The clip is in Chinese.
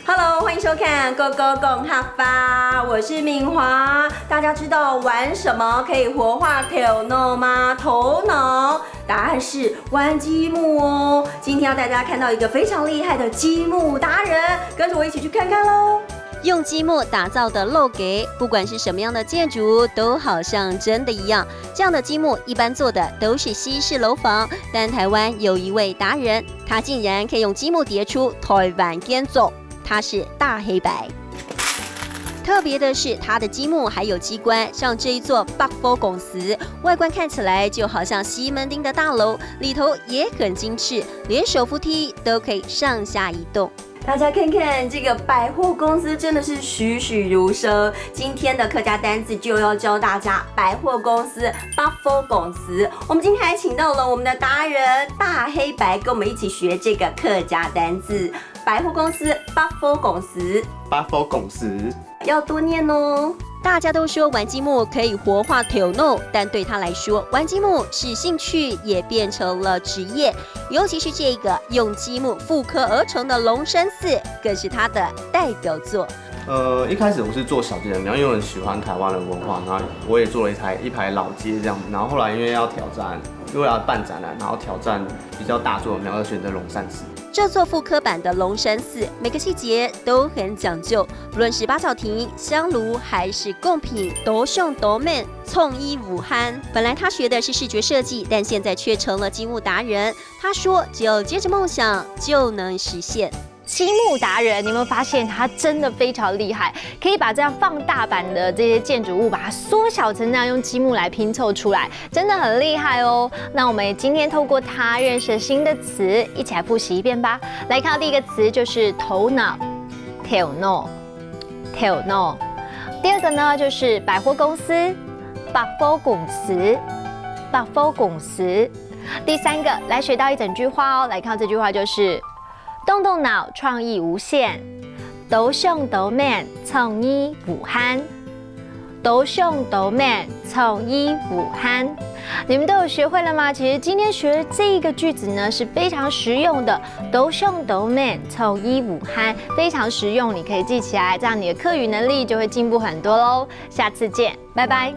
Hello， 欢迎收看《Go Go 讲哈法》，我是敏华。大家知道玩什么可以活化头脑吗？头脑，答案是玩积木哦。今天要带大家看到一个非常厉害的积木达人，跟着我一起去看看喽。用积木打造的楼阁，不管是什么样的建筑，都好像真的一样。这样的积木一般做的都是西式楼房，但台湾有一位达人，他竟然可以用积木叠出台湾建筑。它是大黑白。特别的是，它的积木还有机关，像这一座百货公司，外观看起来就好像西门町的大楼，里头也很精致，连手扶梯都可以上下移动。大家看看这个百货公司，真的是栩栩如生。今天的客家单字就要教大家百货公司、百货公司。我们今天还请到了我们的达人大黑白，跟我们一起学这个客家单字。百货公司、百货公司、百货公司要多念哦。大家都说玩积木可以活化头脑，但对他来说，玩积木是兴趣，也变成了职业。尤其是这个用积木复刻而成的龙山寺，更是他的代表作。一开始我是做小街人，然后因为我很喜欢台湾的文化，然后我也做了一排老街这样子。然后后来因为要挑战，因为要办展览，然后挑战比较大座的，然后选择龙山寺。这座复刻版的龙山寺，每个细节都很讲究，不论是八角亭、香炉还是贡品，都上都美，创意无憾。本来他学的是视觉设计，但现在却成了积木达人。他说，只要接着梦想，就能实现。积木达人，你有没有发现他真的非常厉害？可以把这样放大版的这些建筑物，把它缩小成那样，用积木来拼凑出来，真的很厉害哦。那我们今天透过他认识新的词，一起来复习一遍吧。来看到第一个词就是头脑，头脑，头脑。第二个呢就是百货公司，百货公司，百货公司。第三个来学到一整句话哦，来看到这句话就是。动动脑，创意无限；斗上斗面，创意无憾；斗上斗面，创意无憾。你们都有学会了吗？其实今天学的这个句子呢是非常实用的，斗上斗面，创意无憾，非常实用，你可以记起来，这样你的客语能力就会进步很多喽。下次见，拜拜。